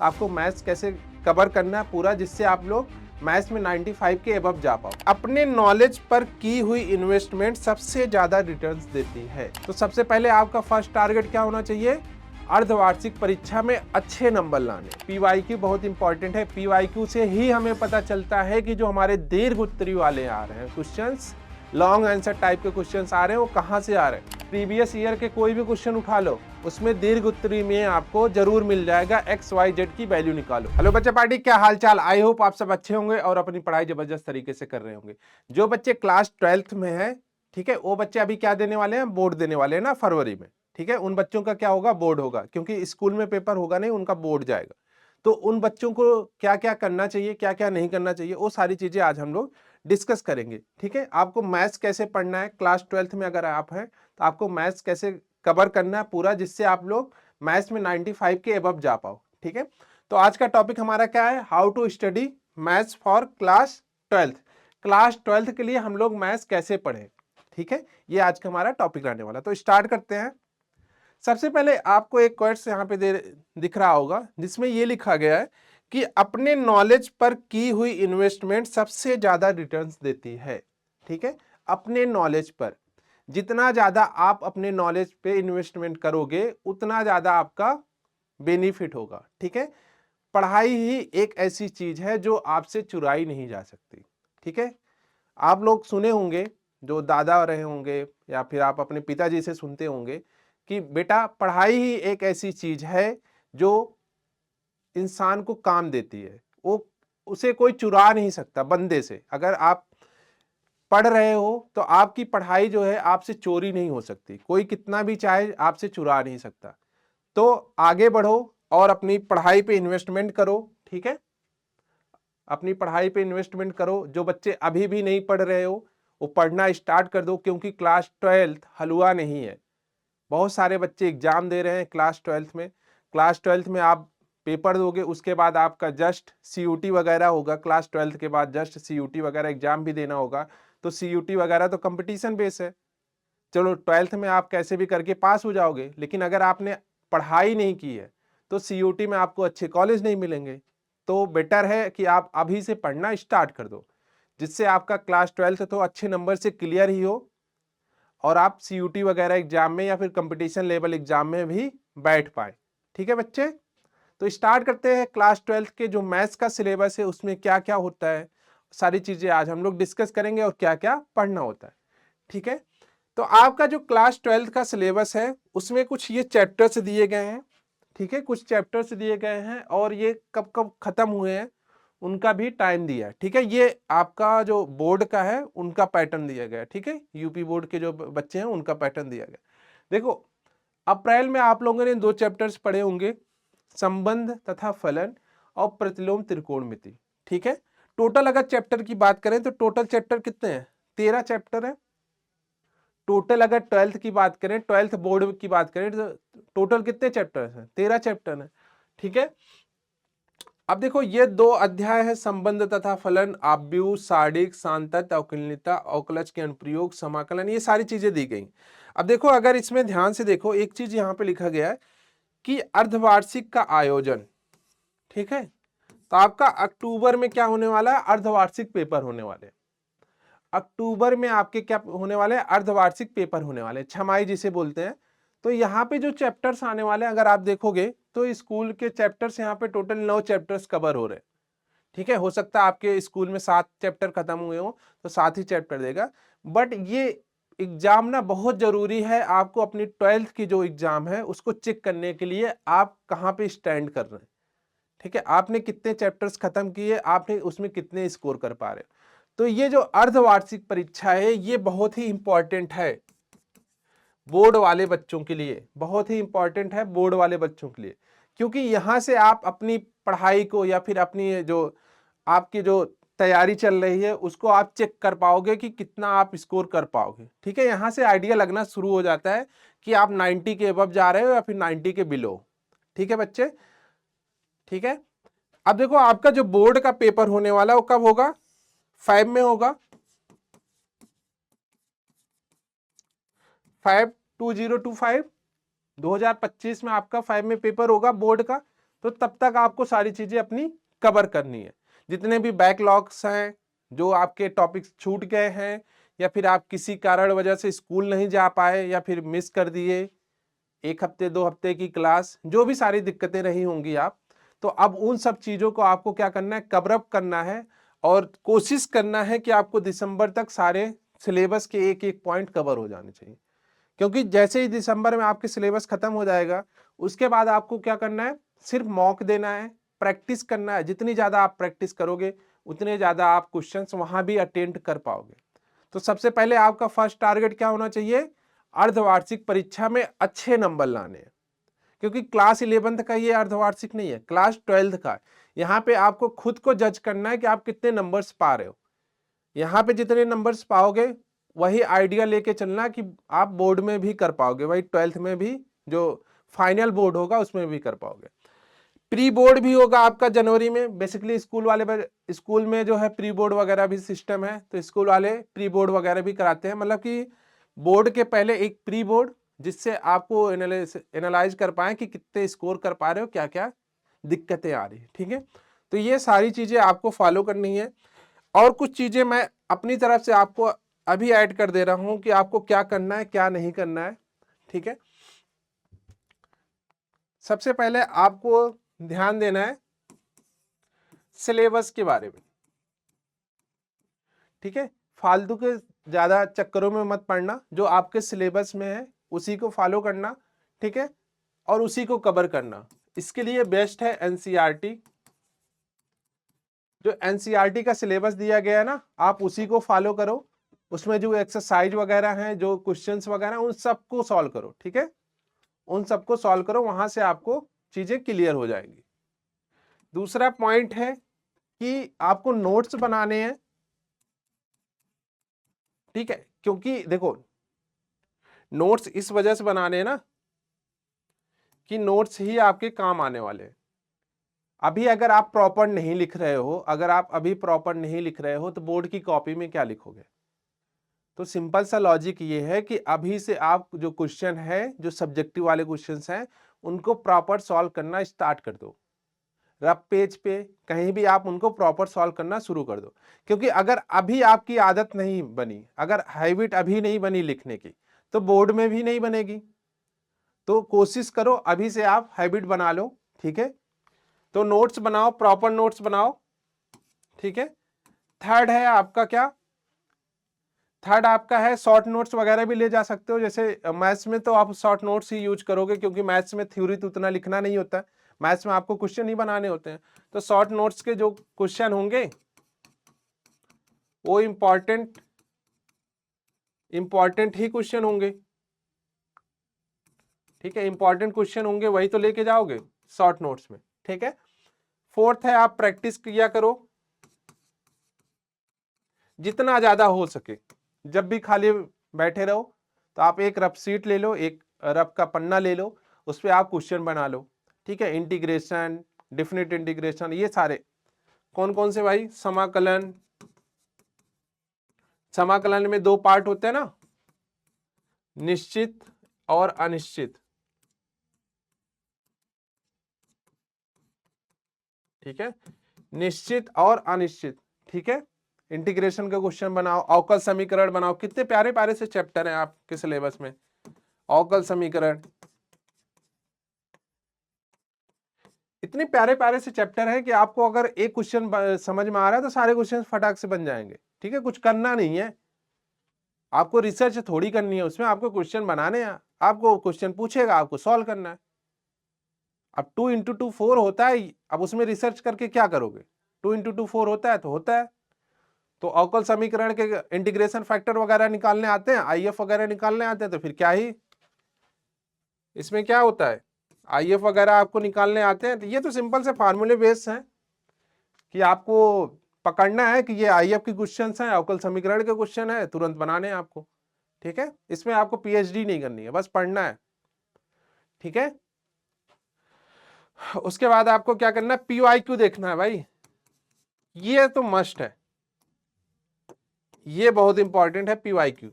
आपको मैथ्स कैसे कवर करना है पूरा, जिससे आप लोग मैथ्स में 95 के अबव जा पाओ। अपने नॉलेज पर की हुई इन्वेस्टमेंट सबसे ज्यादा रिटर्न्स देती है। तो सबसे पहले आपका फर्स्ट टारगेट क्या होना चाहिए? अर्धवार्षिक परीक्षा में अच्छे नंबर लाने। पीवाईक्यू बहुत इंपॉर्टेंट है। पीवाईक्यू से ही हमें पता चलता है कि जो हमारे दीर्घ उत्तरी वाले आ रहे हैं क्वेश्चंस, लॉन्ग आंसर टाइप के क्वेश्चंस आ रहे हैं, वो कहाँ से आ रहे हैं। प्रीवियस ईयर के कोई भी क्वेश्चन उठा लो, उसमें दीर्घ उत्तरी में आपको जरूर मिल जाएगा। XYZ की वैल्यू निकालो। हेलो बच्चा पार्टी, क्या हाल चाल? आई होप आप सब अच्छे होंगे और अपनी पढ़ाई जबरदस्त तरीके से कर रहे होंगे। जो बच्चे क्लास 12th में है, ठीक है, वो बच्चे अभी क्या देने वाले हैं? बोर्ड देने वाले हैं ना, फरवरी में। ठीक है, उन बच्चों का क्या होगा? बोर्ड होगा, क्योंकि स्कूल में पेपर होगा नहीं, उनका बोर्ड जाएगा। तो उन बच्चों को क्या क्या करना चाहिए, क्या क्या नहीं करना चाहिए, वो सारी चीजें आज हम लोग डिस्कस करेंगे। ठीक है, आपको मैथ्स कैसे पढ़ना है, क्लास 12th में अगर आप हैं तो आपको मैथ्स कैसे कवर करना है पूरा, जिससे आप लोग मैथ्स में 95 के अबव जा पाओ। ठीक है, तो आज का टॉपिक हमारा क्या है? How to study maths for class 12th। Class 12th के लिए हम लोग मैथ्स कैसे पढ़ें, ठीक है, ये आज का हमारा टॉपिक रहने वाला। तो स्टार्ट करते हैं। सबसे पहले आपको एक क्वेश्चन यहाँ पे दिख रहा होगा, जिसमें ये लिखा गया है कि अपने नॉलेज पर की हुई इन्वेस्टमेंट सबसे ज्यादा रिटर्न्स देती है। ठीक है, अपने नॉलेज पर जितना ज्यादा आप अपने नॉलेज पे इन्वेस्टमेंट करोगे, उतना ज्यादा आपका बेनिफिट होगा। ठीक है, पढ़ाई ही एक ऐसी चीज है जो आपसे चुराई नहीं जा सकती। ठीक है, आप लोग सुने होंगे, जो दादा रहे होंगे या फिर आप अपने पिताजी से सुनते होंगे कि बेटा पढ़ाई ही एक ऐसी चीज है जो इंसान को काम देती है, वो उसे कोई चुरा नहीं सकता बंदे से। अगर आप पढ़ रहे हो तो आपकी पढ़ाई जो है आपसे चोरी नहीं हो सकती, कोई कितना भी चाहे आपसे चुरा नहीं सकता। तो आगे बढ़ो और अपनी पढ़ाई पे इन्वेस्टमेंट करो। ठीक है, अपनी पढ़ाई पे इन्वेस्टमेंट करो। जो बच्चे अभी भी नहीं पढ़ रहे हो, वो पढ़ना स्टार्ट कर दो, क्योंकि क्लास 12th हलवा नहीं है। बहुत सारे बच्चे एग्जाम दे रहे हैं क्लास 12th में। क्लास 12th में आप पेपर दोगे, उसके बाद आपका जस्ट CUT वगैरह होगा। क्लास 12th के बाद जस्ट CUT वगैरह एग्जाम भी देना होगा। तो CUT वगैरह तो कंपटीशन बेस है। चलो 12th में आप कैसे भी करके पास हो जाओगे, लेकिन अगर आपने पढ़ाई नहीं की है तो CUT में आपको अच्छे कॉलेज नहीं मिलेंगे। तो बेटर है कि आप अभी से पढ़ना स्टार्ट कर दो, जिससे आपका क्लास 12th तो अच्छे नंबर से क्लियर ही हो और आप CUT वगैरह एग्जाम में या फिर कंपटीशन लेवल एग्जाम में भी बैठ पाए। ठीक है बच्चे, तो स्टार्ट करते हैं। क्लास 12th के जो मैथ्स का सिलेबस है, उसमें क्या क्या होता है, सारी चीजें आज हम लोग डिस्कस करेंगे और क्या क्या पढ़ना होता है। ठीक है, तो आपका जो क्लास 12th का सिलेबस है, उसमें कुछ ये चैप्टर्स दिए गए हैं। ठीक है, कुछ चैप्टर्स दिए गए हैं और ये कब कब खत्म हुए हैं उनका भी टाइम दिया है। ठीक है, ये आपका जो बोर्ड का है उनका पैटर्न दिया गया है। ठीक है, यूपी बोर्ड के जो बच्चे हैं उनका पैटर्न दिया गया। देखो, अप्रैल में आप लोगों ने 2 चैप्टर्स पढ़े होंगे, संबंध तथा फलन और प्रतिलोम त्रिकोणमिति। ठीक है, टोटल अगर चैप्टर की बात करें तो टोटल चैप्टर कितने हैं? 13 चैप्टर है टोटल। अगर 12th की बात करें, 12th बोर्ड की बात करें, तो टोटल कितने चैप्टर्स हैं? 13 चैप्टर हैं। ठीक है, अब देखो, ये 2 अध्याय है, संबंध तथा फलन, आव्यूह, सारणिक, सान्तत्य, अवकलनीयता, अवकलज के अनुप्रयोग, समाकलन, ये सारी चीजें दी गई। अब देखो, अगर इसमें ध्यान से देखो, एक चीज यहाँ पे लिखा गया है कि अर्धवार्षिक का आयोजन। ठीक है, तो आपका अक्टूबर में क्या होने वाला है? अर्धवार्षिक पेपर होने वाले। अक्टूबर में आपके क्या होने वाले हैं? अर्धवार्षिक पेपर होने वाले, छमाई जिसे बोलते हैं। तो यहाँ पे जो चैप्टर्स आने वाले हैं, अगर आप देखोगे तो स्कूल के चैप्टर्स यहाँ पे टोटल 9 चैप्टर्स कवर हो रहे हैं। ठीक है, हो सकता है आपके स्कूल में 7 चैप्टर खत्म हुए हो तो 7 ही चैप्टर देगा। बट ये एग्जाम ना बहुत जरूरी है, आपको अपनी 12th की जो एग्जाम है उसको चेक करने के लिए आप कहाँ पे स्टैंड कर रहे हैं। ठीक है, आपने कितने चैप्टर्स खत्म किए, आपने उसमें कितने स्कोर कर पा रहे हो। तो ये जो अर्धवार्षिक परीक्षा है, ये बहुत ही इंपॉर्टेंट है बोर्ड वाले बच्चों के लिए, बहुत ही इंपॉर्टेंट है बोर्ड वाले बच्चों के लिए। क्योंकि यहां से आप अपनी पढ़ाई को या फिर अपनी जो आपकी जो तैयारी चल रही है उसको आप चेक कर पाओगे कि कितना आप स्कोर कर पाओगे। ठीक है, यहां से आइडिया लगना शुरू हो जाता है कि आप 90 के अबव जा रहे हो या फिर 90 के बिलो। ठीक है बच्चे, ठीक है। अब देखो, आपका जो बोर्ड का पेपर होने वाला है वो कब होगा? 5 में होगा। 5/2025 2025 में आपका 5 में पेपर होगा बोर्ड का। तो तब तक आपको सारी चीजें अपनी कवर करनी है। जितने भी बैकलॉग्स हैं, जो आपके टॉपिक्स छूट गए हैं, या फिर आप किसी कारण वजह से स्कूल नहीं जा पाए या फिर मिस कर दिए 1 हफ्ते 2 हफ्ते की क्लास, जो भी सारी दिक्कतें रही होंगी आप, तो अब उन सब चीजों को आपको क्या करना है, कवर अप करना है और कोशिश करना है कि आपको दिसंबर तक सारे सिलेबस के एक एक पॉइंट कवर हो जाने चाहिए। क्योंकि जैसे ही दिसंबर में आपके सिलेबस खत्म हो जाएगा, उसके बाद आपको क्या करना है, सिर्फ मॉक देना है, प्रैक्टिस करना है। जितनी ज्यादा आप प्रैक्टिस करोगे उतने ज्यादा आप क्वेश्चंस वहां भी अटेंड कर पाओगे। तो सबसे पहले आपका फर्स्ट टारगेट क्या होना चाहिए, अर्धवार्षिक परीक्षा में अच्छे नंबर लाने हैं। क्योंकि क्लास 11th का ये अर्धवार्षिक नहीं है, क्लास 12th का। यहाँ पे आपको खुद को जज करना है कि आप कितने नंबर्स पा रहे हो। यहाँ पे जितने नंबर्स पाओगे वही आइडिया लेके चलना कि आप बोर्ड में भी कर पाओगे, वही 12th में भी जो फाइनल बोर्ड होगा उसमें भी कर पाओगे। प्री बोर्ड भी होगा आपका जनवरी में। बेसिकली स्कूल वाले स्कूल में जो है प्री बोर्ड वगैरह भी सिस्टम है, तो स्कूल वाले प्री बोर्ड वगैरह भी कराते हैं। मतलब कि बोर्ड के पहले एक प्री बोर्ड, जिससे आपको एनालाइज कर पाए कि कितने स्कोर कर पा रहे हो, क्या क्या दिक्कतें आ रही है। ठीक है, तो ये सारी चीजें आपको फॉलो करनी है। और कुछ चीजें मैं अपनी तरफ से आपको अभी ऐड कर दे रहा हूं कि आपको क्या करना है क्या नहीं करना है। ठीक है, सबसे पहले आपको ध्यान देना है सिलेबस के बारे में। ठीक है, फालतू के ज्यादा चक्करों में मत पड़ना, जो आपके सिलेबस में है उसी को फॉलो करना। ठीक है, और उसी को कवर करना। इसके लिए बेस्ट है एनसीईआरटी। जो एनसीईआरटी का सिलेबस दिया गया है ना, आप उसी को फॉलो करो। उसमें जो एक्सरसाइज वगैरह हैं, जो क्वेश्चंस वगैरह, उन सबको सॉल्व करो। ठीक है, उन सबको सॉल्व करो, वहां से आपको चीजें क्लियर हो जाएंगी। दूसरा पॉइंट है कि आपको नोट्स बनाने हैं। ठीक है, क्योंकि देखो नोट्स इस वजह से बनाने हैं ना कि नोट्स ही आपके काम आने वाले हैं। अभी अगर आप प्रॉपर नहीं लिख रहे हो, अगर आप अभी प्रॉपर नहीं लिख रहे हो, तो बोर्ड की कॉपी में क्या लिखोगे। तो सिंपल सा लॉजिक ये है कि अभी से आप जो क्वेश्चन है, जो सब्जेक्टिव वाले क्वेश्चंस हैं, उनको प्रॉपर सॉल्व करना स्टार्ट कर दो। रफ पेज पे कहीं भी आप उनको प्रॉपर सॉल्व करना शुरू कर दो। क्योंकि अगर अभी आपकी आदत नहीं बनी, अगर हैबिट अभी नहीं बनी लिखने की, तो बोर्ड में भी नहीं बनेगी। तो कोशिश करो अभी से आप हैबिट बना लो। ठीक है, तो नोट्स बनाओ, प्रॉपर नोट्स बनाओ। ठीक है, थर्ड है आपका क्या, थर्ड आपका है शॉर्ट नोट्स वगैरह भी ले जा सकते हो। जैसे मैथ्स में तो आप शॉर्ट नोट्स ही यूज करोगे, क्योंकि मैथ्स में थ्योरी तो उतना लिखना नहीं होता है, मैथ्स में आपको क्वेश्चन ही बनाने होते हैं। तो शॉर्ट नोट्स के जो क्वेश्चन होंगे वो इंपॉर्टेंट ही क्वेश्चन होंगे। ठीक है, इंपॉर्टेंट क्वेश्चन होंगे, वही तो लेके जाओगे शॉर्ट नोट्स में। ठीक है, फोर्थ है आप प्रैक्टिस किया करो जितना ज्यादा हो सके। जब भी खाली बैठे रहो तो आप एक रफ शीट ले लो, एक रफ का पन्ना ले लो, उस पर आप क्वेश्चन बना लो। ठीक है, इंटीग्रेशन, डेफिनेट इंटीग्रेशन, ये सारे कौन कौन से भाई, समाकलन। समाकलन में दो पार्ट होते हैं ना, निश्चित और अनिश्चित। ठीक है, निश्चित और अनिश्चित। ठीक है, इंटीग्रेशन का क्वेश्चन बनाओ, अवकल समीकरण बनाओ। कितने प्यारे प्यारे से चैप्टर हैं आपके सिलेबस में। अवकल समीकरण, इतने प्यारे प्यारे से चैप्टर है कि आपको अगर एक क्वेश्चन समझ में आ रहा है तो सारे क्वेश्चन फटाक से बन जाएंगे। ठीक है, कुछ करना नहीं है, आपको रिसर्च थोड़ी करनी है, उसमें आपको क्वेश्चन बनाने हैं। आपको क्वेश्चन पूछेगा, आपको सॉल्व करना है। अब 2 × 2 4 होता है, अब उसमें रिसर्च करके क्या करोगे। 2 × 2 4 होता है तो होता है। तो अवकल समीकरण के इंटीग्रेशन फैक्टर वगैरह निकालने आते हैं, आईएफ वगैरह निकालने आते हैं, तो फिर क्या ही इसमें क्या होता है, आईएफ वगैरह आपको निकालने आते हैं। तो ये तो सिंपल से फार्मूले बेस्ड हैं कि आपको पकड़ना है कि ये आईएफ के क्वेश्चन हैं, अवकल समीकरण के क्वेश्चन है, तुरंत बनाने हैं आपको। ठीक है, इसमें आपको पीएचडी नहीं करनी है, बस पढ़ना है। ठीक है, उसके बाद आपको क्या करना है, पीवाईक्यू देखना है भाई, ये तो मस्ट है, ये बहुत इंपॉर्टेंट है पीवाईक्यू।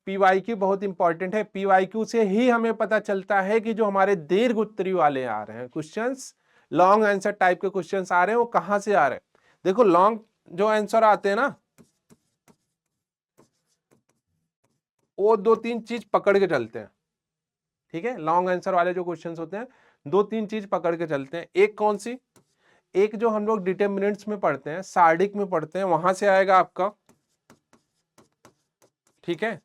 पीवाईक्यू बहुत इंपॉर्टेंट है। पीवाईक्यू से ही हमें पता चलता है कि जो हमारे दीर्घ उत्तरी वाले आ रहे हैं क्वेश्चंस, लॉन्ग आंसर टाइप के क्वेश्चंस आ रहे हैं, वो कहां से आ रहे हैं। देखो लॉन्ग जो आंसर आते हैं ना, वो 2-3 चीज पकड़ के चलते हैं। ठीक है, लॉन्ग आंसर वाले जो क्वेश्चंस होते हैं 2-3 चीज पकड़ के चलते हैं। एक कौन सी, एक जो हम लोग डिटरमिनेंट्स में पढ़ते हैं, सारडिक में पढ़ते हैं, वहां से आएगा आपका। ठीक है,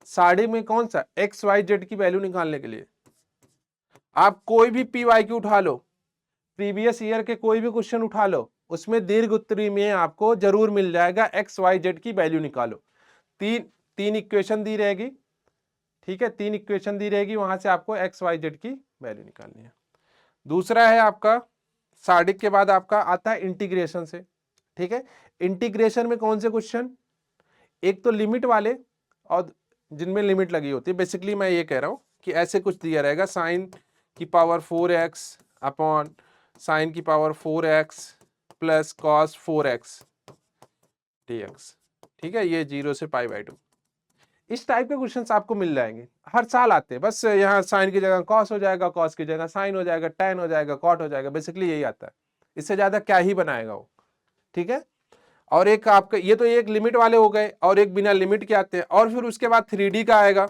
सारडिक में कौन सा, एक्स वाई जेड की वैल्यू निकालने के लिए आप कोई भी पीवाईक्यू उठा लो, प्रीवियस ईयर के कोई भी क्वेश्चन उठा लो, उसमें दीर्घ उत्तरी में आपको जरूर मिल जाएगा एक्स वाई जेड की वैल्यू निकालो। तीन इक्वेशन दी रहेगी। ठीक है, 3 इक्वेशन दी रहेगी, वहां से आपको एक्स वाई जेड की वैल्यू निकालनी है। दूसरा है आपका सारडिक के बाद आपका आता है इंटीग्रेशन से। ठीक है, इंटीग्रेशन में कौन से क्वेश्चन, एक तो लिमिट वाले और जिनमें लिमिट लगी होती है। बेसिकली मैं ये कह रहा हूं कि ऐसे कुछ दिया रहेगा, साइन की पावर 4x अपॉन साइन की power 4x plus cos 4x dx। ठीक है, ये 0 से π/2, इस टाइप के क्वेश्चंस आपको मिल जाएंगे, हर साल आते हैं। बस यहाँ साइन की जगह कॉस हो जाएगा, कॉस की जगह साइन हो जाएगा, टैन हो जाएगा, कॉट हो जाएगा, बेसिकली यही आता है। इससे ज्यादा क्या ही बनाएगा वो। ठीक है, और एक आपका ये तो एक लिमिट वाले हो गए, और एक बिना लिमिट के आते हैं। और फिर उसके बाद 3D का आएगा।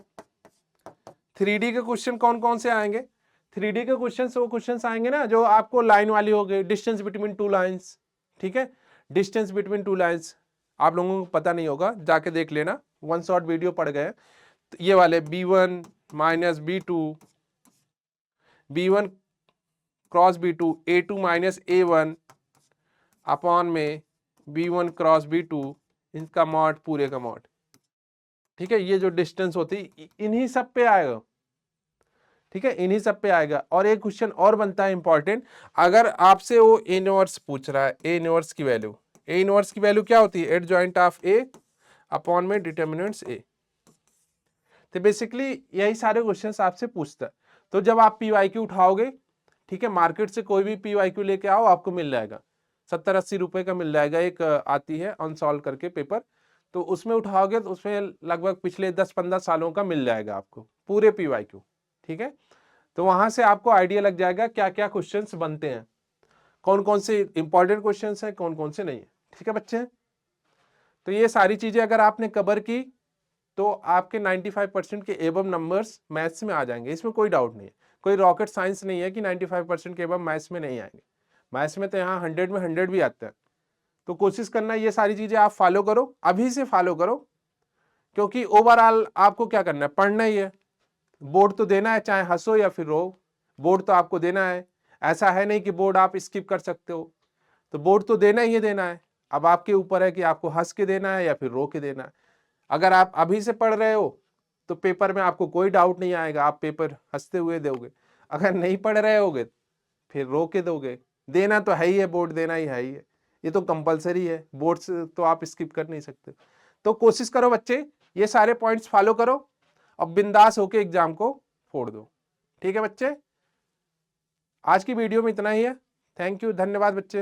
3D के क्वेश्चन कौन कौन से आएंगे, 3D के क्वेश्चन वो क्वेश्चन आएंगे ना जो आपको लाइन वाली हो गई, डिस्टेंस बिटवीन टू लाइन्स। ठीक है, डिस्टेंस बिटवीन टू लाइन्स आप लोगों को पता नहीं होगा, जाके देख लेना, वन शॉट वीडियो पढ़ गए। तो ये वाले B1 minus B2, B1 cross B2, A2 minus A1 upon में B1 क्रॉस B2, इनका मॉड पूरे का मॉड। ठीक है, ये जो डिस्टेंस होती इन्हीं सब पे आएगा। ठीक है, इन्हीं सब पे आएगा। और एक क्वेश्चन और बनता है इंपॉर्टेंट, अगर आपसे वो ए इनवर्स पूछ रहा है, ए इनवर्स की वैल्यू, ए इनवर्स की वैल्यू क्या होती है, एडजॉइंट ऑफ ए अपॉन में डिटर्मिनेंट्स ए। तो बेसिकली यही सारे क्वेश्चंस आपसे पूछता है। तो जब आप पीवाईक्यू उठाओगे, ठीक है, मार्केट से कोई भी पीवाईक्यू लेके आओ, आपको मिल जाएगा 70-80 रुपए का मिल जाएगा। एक आती है अनसॉल्व करके पेपर, तो उसमें उठाओगे तो उसमें लगभग पिछले 10-15 सालों का मिल जाएगा आपको पूरे पीवाईक्यू। ठीक है, तो वहां से आपको आइडिया लग जाएगा क्या क्या क्वेश्चंस बनते हैं, कौन कौन से इंपॉर्टेंट क्वेश्चंस हैं, कौन कौन से नहीं है। ठीक है बच्चे, तो ये सारी चीजें अगर आपने कवर की तो आपके 95% के एबव नंबर्स मैथ्स में आ जाएंगे, इसमें कोई डाउट नहीं है। कोई रॉकेट साइंस नहीं है कि 95% के एबव मैथ्स में नहीं आएंगे। मैथ्स में तो यहाँ 100 में 100 भी आता है। तो कोशिश करना ये सारी चीजें आप फॉलो करो, अभी से फॉलो करो, क्योंकि ओवरऑल आपको क्या करना है, पढ़ना ही है। बोर्ड तो देना है, चाहे हंसो या फिर रो, बोर्ड तो आपको देना है। ऐसा है नहीं कि बोर्ड आप स्किप कर सकते हो, तो बोर्ड तो देना ही देना है। अब आपके ऊपर है कि आपको हंस के देना है या फिर रो के देना है। अगर आप अभी से पढ़ रहे हो तो पेपर में आपको कोई डाउट नहीं आएगा, आप पेपर हंसते हुए दोगे। अगर नहीं पढ़ रहे होगे फिर रो के दोगे। देना तो है ही है, बोर्ड देना ही है, ये तो कंपलसरी है, बोर्ड से तो आप स्किप कर नहीं सकते। तो कोशिश करो बच्चे, ये सारे पॉइंट्स फॉलो करो और बिंदास होके एग्जाम को फोड़ दो। ठीक है बच्चे, आज की वीडियो में इतना ही है। थैंक यू, धन्यवाद बच्चे।